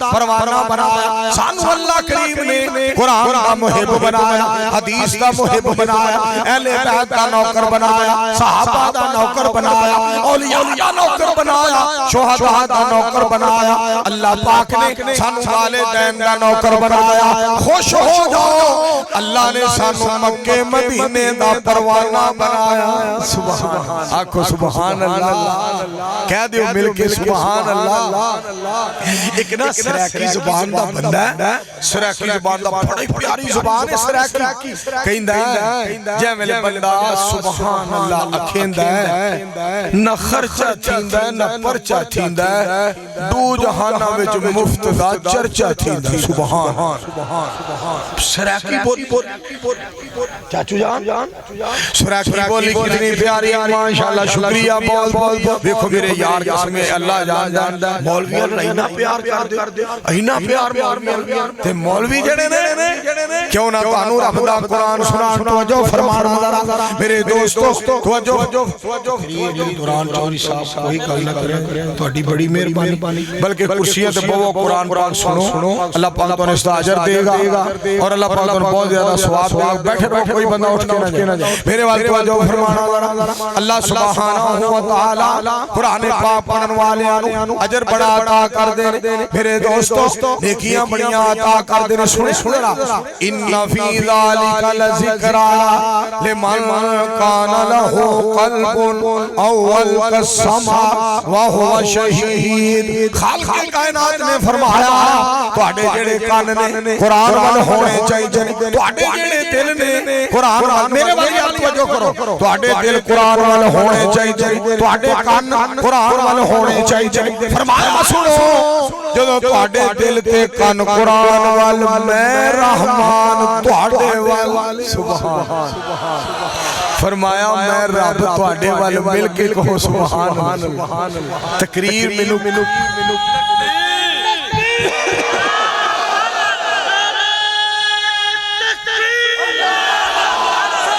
परवाना बनाया, सानू अल्लाह करीम ने कुरान का मुहिब बनाया, हदीस का मुहिब बनाया, अहले बैत का नौकर बनाया, सहाबा का नौकर बनाया, औलिया का नौकर बनाया, शुहदा का नौकर बनाया। अल्लाह पाक ने सानू वालिदैन का नौकर बनाया। खुश हो जाओ, अल्लाह ने सानू मक्के मदीने का परवाना बनाया। सुभान, आखो सुभान अल्लाह, कह दियो मिलके सुभान अल्लाह। एक ना सराकी जुबान दा बंदा है, सराकी जुबान दा बड़ी प्यारी जुबान है सराकी। कहंदा जे मेरे बंदा सुभान अल्लाह अखेंदा न खर्चा थींदा न परचा थींदा, दो जहाना विच मुफ्त दा चर्चा थींदा। सुभान सराकी बोली चाचू जान सराकी बोली कितनी प्यारी माशाअल्लाह। शुक्रिया बोल बोल। देखो मेरे यार जिसमें अल्लाह जानदा मौलवियों ने इना प्यार कर दे, इना प्यार ते मौलवी जड़े ने क्यों ना तानू रब दा कुरान सुनान तवज्जो फरमाना जरा मेरे दोस्तों तवज्जो। कुरान चौधरी साहब कोई गल ना करे, ਤੁਹਾਡੀ बड़ी मेहरबानी, बल्कि कुर्सियां ते बवो कुरान पाक सुनो, अल्लाह पाक तुहानू इसदा अजर देगा और अल्लाह पाक तुहानू बहुत ज्यादा सवाब देगा। बैठे रहो, कोई बंदा उठ के ना जाए। मेरे वाले तवज्जो फरमाना जरा। अल्लाह सुब्हानहू व तआला कुरान पाक पढ़न वालियां नु अजर बड़ा अता कर दे। मेरे दोस्तों नेकियां बड़ियां अता कर दे। सुनना इन्ना फी ज़ालिका लज़िक्रा लिमन काना लहू क़ल्बुन औ अलक़समा व हुवा शहीद। खालिक़ कायनात ने फरमाया तुहाडे जेड़े कान ने कुरान वाल होने चाहिए, तुहाडे जेड़े दिल ने कुरान वाल, मेरे वाली तवज्जो करो, तुहाडे दिल कुरान वाल होने चाहिए, तुहाडे कान कुरान वाल होने चाहिए। फरमाया सुनो जदों तुहाडे दिल ते कान कुरान वाल, मैं रहमान तुहाडे वाल। सुभान फरमाया मैं रब तुहाडे वाल मिल के कहो सुभान अल्लाह। तकरीर मिनू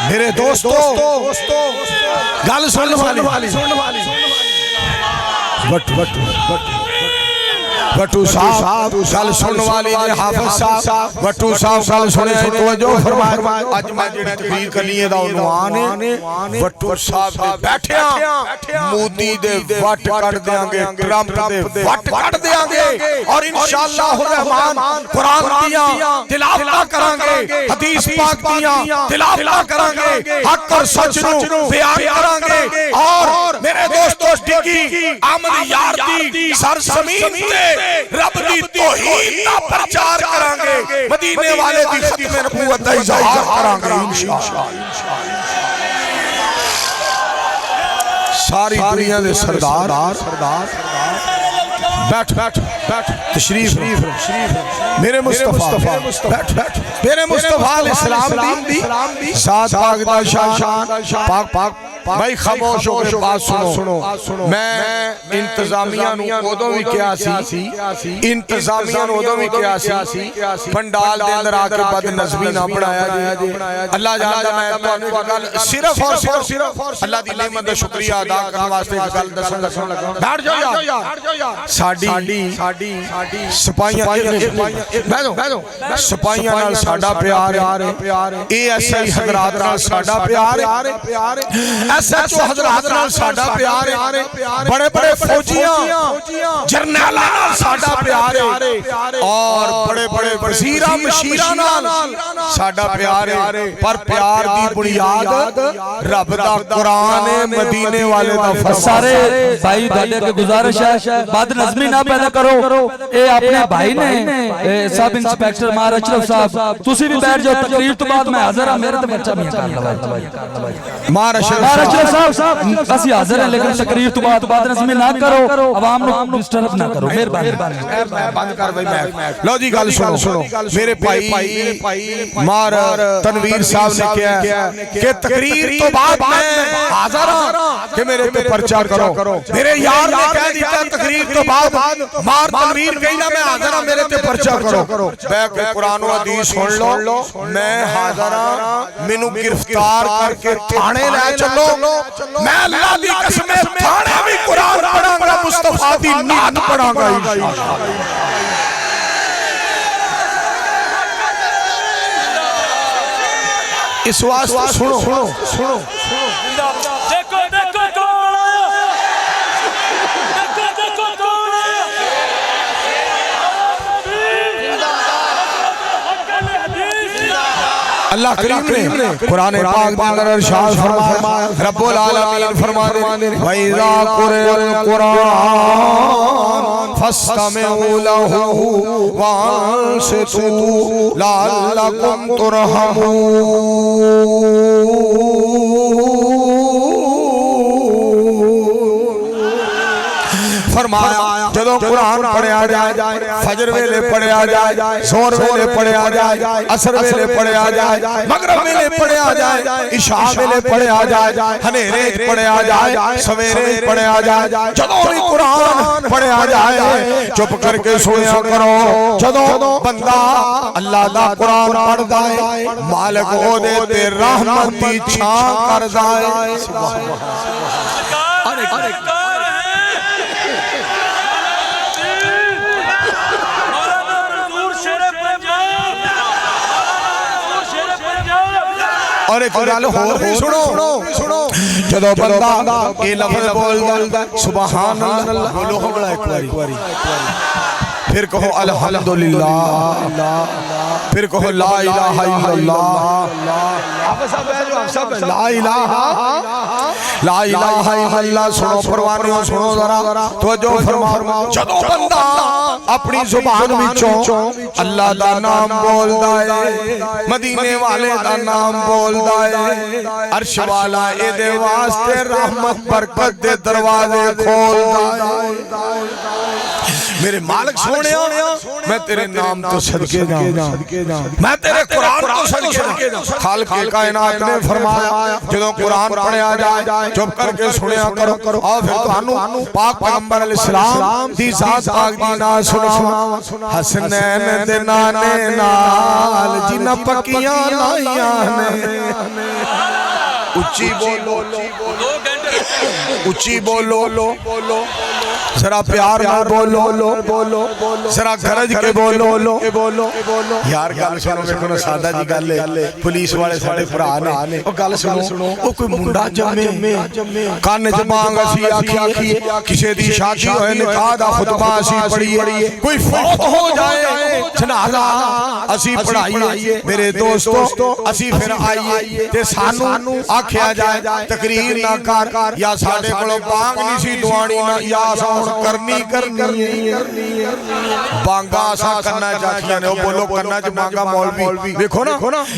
मेरे दोस्तों गल सुनने वाली भट्टू साहब गल सुनने वाली ने हाफिज साहब भट्टू साहब गल सुने तवज्जो फरमाए। अज मैं जेड़ी तकरीर करनी है दा उन्वान है भट्टू साहब दे बैठिया मोदी दे वट कट देंगे, ट्रंप दे वट कट देंगे और इंशाअल्लाह रहमान कुरान दियां तिलावत करांगे, हदीस पाक दियां तिलावत करांगे, हक और सच नु बयान करांगे। और मेरे दोस्तों डिगी आमद यार दी सरजमीन ते रब दी तौहीद दा प्रचार करांगे, मदीने वाले दी खत्म नबूवत दा इज़हार करांगे इंशाअल्लाह। सारी दुनिया दे सरदार बैठ तशरीफ मेरे मुस्तफा मेरे मुस्तफा इस्लाम दी साथ पाक दा शान पाक भाई खामोश हो के बात सुनो। मैं इंतजामिया नु ओदों भी किया सी, इंतजामिया नु ओदों भी किया सी पंडाल दे अंदर आके बद नज़मी ना बनाया जी। अल्लाह जानदा मैं तुहानू गल सिर्फ और सिर्फ अल्लाह दी नेमत दा शुक्रिया अदा करने वास्ते एक गल दसन लगा। बैठ जाओ यार। साडी सिपाहियां सिपाहियां नाल साडा प्यार है, एएसआई हजरात नाल साडा प्यार है, एसएचओ हजरात नाल साडा प्यार है, बड़े बड़े फौजियां जरनैलां नाल साडा प्यार है और बड़े बड़े वजीरां मशीरां नाल साडा प्यार है। पर प्यार दी बुनियाद रब दा कुरान है, मदीने वाले दा फरमान। सारे भाई दादे के गुजारिश है बद नज़मी ना पैदा करो। ए अपने भाई ने सब इंस्पेक्टर मार अशरफ साहब तुसी भी बैठ जाओ, तकरीर तो बाद मैं हाजिर हां। मेरे तो बच्चा भी कर लो मार अशरफ साहब असि हाजिर हैं, लेकिन तकरीर तो बाद नज़मी ना करो, आवाम को डिस्टर्ब ना करो मेहरबानी। बंद कर भाई मैं लो जी गल सुनो। मेरे भाई मार तनवीर साहब ने कहा कि तकरीर तो बाद मैं हाजिर हां कि मेरे पे पर्चा करो। मेरे यार ने कह दिया तकरीर तो बाद मार तनवीर कहना मैं हाजिर हां मेरे पे पर्चा करो। बैठ के कुरान और हदीस सुन लो। मैं हाजिर हां, मेनू गिरफ्तार करके थाने ले चलो। मैं अल्लाह दी कसम थाने भी कुरान पढ़ांगा, मुस्तफा दी नात पढ़ांगा इंशाअल्लाह। इस वास्ते सुनो सुनो सुनो देखो देखो कौन आया, देखो देखो कौन आया। अल्लाह करीम ने कुरान पाक के अंदर इरशाद फरमाया, रब्बुल आलमीन फरमाते हैं वइज़ा कुरिअल कुरान फस्तमिऊ लहू वअनसितू लअल्लकुम तुरहमून। फरमाया जदों कुरान पढ़िया जाए, फजर वेले पढ़िया जाए, जोर वेले पढ़िया जाए, असर वेले पढ़िया जाए, मगरिब वेले पढ़िया जाए, इशा वेले पढ़िया जाए, हनेरे पढ़िया जाए, सवेरे पढ़िया जाए, जदों भी कुरान पढ़िया जाए चुप करके सुनिया करो। जदों बंदा अल्लाह दा कुरान पढ़दा है मालिक ओदे ते रहमत दी छां करदा है। और एक गल होर भी सुनो सुनो, जदों बंदा ये लफ्ज़ बोलदा सुभान अल्लाह बोलो होगा एक बारी, फिर कहो अल्हम्दुलिल्लाह, फिर कहो ला इलाहा इल्लल्लाह, ला इलाहा इल्लल्लाह। सुनो परवानियों सुनो जरा तवज्जो फरमाओ। जदों बंदा अपनी जुबान विचों अल्लाह दा नाम बोलदा है, मदीने वाले दा नाम बोलदा है, अर्श वाला एदे वास्ते रहमत बरकत दे दरवाजे खोलदा है। मेरे मालिक सोनिया मैं तेरे नाम तो सदके जाऊं, मैं तेरे कुरान तो सदके जाऊं। खालिक कायनात ने फरमाया जदों कुरान पढ़िया जाए चुप करके सुनिया करो। और फिर तुहानू पाक पैगंबर अलैहिस्सलाम दी जात पाक दी ना सुनावा। हसनैन दे नाने नाल जिन्हां पक्कियां लाइयां ने, उच्ची बोलो उच्ची बोलो, जरा प्यार में बोलो, जरा गरज के बोलो। यार गल सुनो, देखो ना सादा जी गल है, पुलिस वाले साडे भरा ने ओ गल सुनो, ओ कोई मुंडा जम्मे कान च मांग असी आखीए, किसी दी शादी होए निकाह दा खुतबा असी पढ़ीए, कोई फौत हो जाए जनाजा असी पढ़ाईए। मेरे दोस्तों असी फिर आईए ते सानू आखिया जाए तकरीर ना कर, या साडे कोलों बांग नहीं सी दुआनी ना, या करनी बांगा असा करना चाहते ने। बोलो करना च बांगा मौलवी देखो ना,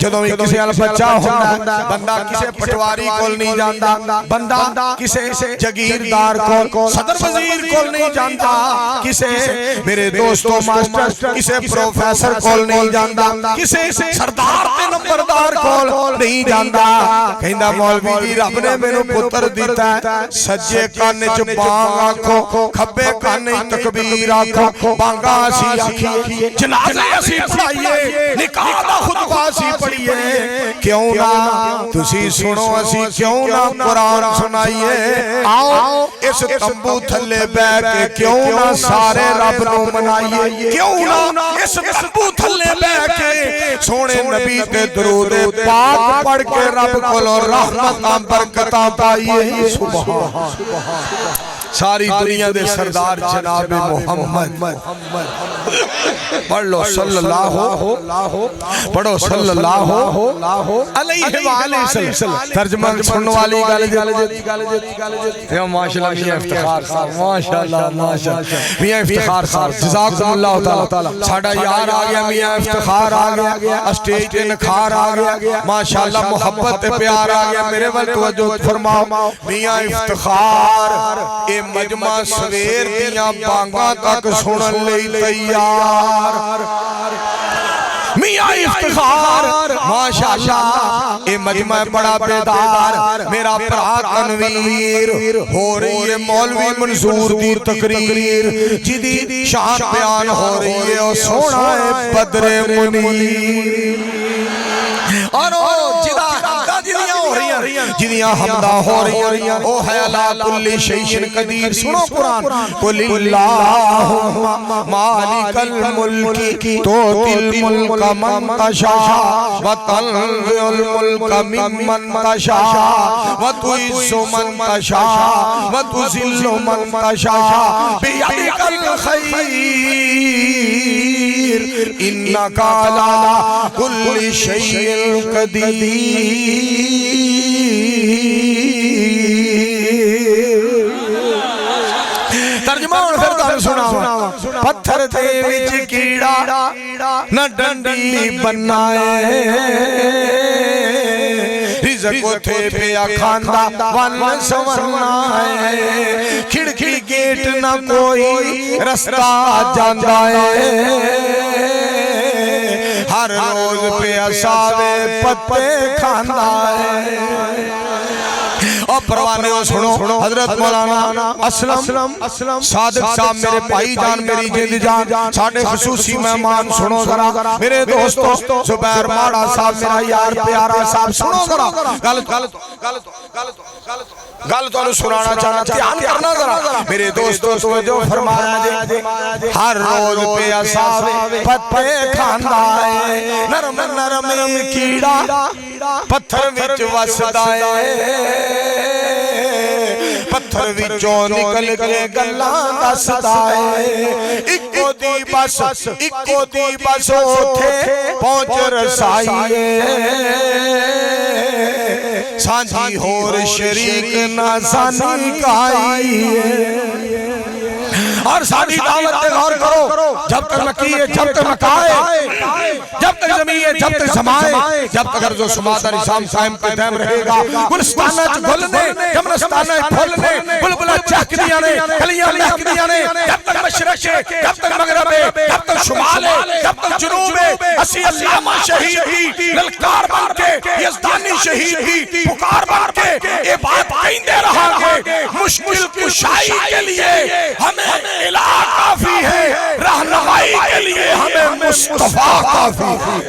जदों भी किसी अल बच्चा होंदा बंदा किसी पटवारी कोल नहीं जांदा, बंदा किसी जगीरदार कोल सदर वजीर कोल नहीं जांदा, किसी मेरे दोस्तों मास्टर किसी प्रोफेसर कोल नहीं जांदा, किसी सरदार ते नंबरदार कोल नहीं जांदा। कहंदा मौलवी जी रब ने मैनू पुत्र दिता है, सज्जे कान च बांग आखो, खब्बे काने तकबीर आखो, बांगा असी आखीए, जनाजे असी पढ़ाईए, निकाह दा खुतबा असी पढ़ीए। क्यों ना तुसी सुनो, असी क्यों ना कुरान सुनाईए। आओ इस तंबू थल्ले बैठ के क्यों ना सारे रब नू मनाईए, क्यों ना इस तंबू थल्ले बैठ के सोने नबी ते दरूद पाक पढ़ के रब कोलों रहमतां बरकतां पाईए। सुभान सारी दुनिया दे सरदार जनाब मोहम्मद पढ़ लो सल्लल्लाहु पढ़ो सल्लल्लाहु अलैहि वसल्लम। तर्जुमा सुनने वाली गल या माशाल्लाह मियां इफ्तिखार साहब, माशाल्लाह माशाल्लाह मियां इफ्तिखार साहब जज़ाकुमुल्लाह ताला। साडा यार आ गया मियां इफ्तिखार आ गया, स्टेज ते निखार आ गया, माशाल्लाह मोहब्बत ते प्यार आ गया। मेरे वल तवज्जो फरमाओ, मियां इफ्तिखार ए मजमा सवेर दियां बांगा तक सुनन लई तैयार। मियां इफ्तिखार माशाअल्लाह ए मजमा बड़ा बेदार। मेरा भरा तनवीर हो रही है मौलवी मंसूर दी तकरीर, जिदी शान बयान हो रही है और सोना है बदरे मुनीर। और जिदा जिदियां हो रही जिदियां हमदा हो रही ओ है अला कुल्ली शैइन कदीर। सुनो कुरान, कुलिल्लाहुम्मा मालिकल मुल्की तुतिल मुल्का मन तशा व तंज़िउल मुल्का मिम्मन तशा व तुइज़्ज़ु मन तशा व तुज़िल्लु मन तशा बियदिकल खैर इन्नका अला कुल्ली शैइन कदीर। तर्जुमा फिर तुहानू सुनावा। पत्थर दे विच कीड़ा न डंडी बनाए, रिज़्क़ उथे पिया खांदा वन सवरना है, खिड़की गेट न कोई रस्ता जांदा है, हर रोज पिया सावे पत्ते खांदा है। और परवाने सुनो, हजरत मौलाना असलम सादिक साहब मेरे भाई जान, मेरी जिंद जान, साडे खसूसी मेहमान सुनो जरा, मेरे दोस्तों जुबैर माड़ा साहब मेरा यार प्यारा साहब सुनो जरा, गल तो सुनाना चाहना, ध्यान करना जरा मेरे दोस्तों, जो फरमाया जे हर रोज पिया सावे पत्ते खांदा है, नरम नरम कीड़ा पत्थर विच वसदा है, पत्थर विचों निकल के गल्लां दसदा है, इक्को दी बस उथे पहुंच रसाई, सांझी होर शरीक ना सानी काई। और सारी दावत पे गौर करो, जब तक मकी है, जब तक मकाए, जब तक जमी है, जब तक समाए, जब तक अर्ज़ो समादा निज़ाम कायम कदम रहेगा, गुलस्ताना च गुलने, जमनस्ताना फुलने, बुलबुला चहकदियां ने, कलियां महकदियां ने, जब तक मशरक़ है, जब तक मगरब है, जब तक शुमाल है, जब तक जुनूब है, असी अल्लामा शहीद ही ललकार बनके, यज़दानी शहीद ही पुकार बनके ये बात कहते रहांगे, मुश्किल कुशाई के लिए हमें इलाह काफी है, रहनुमाई के लिए हमें मुस्तफा काफी है।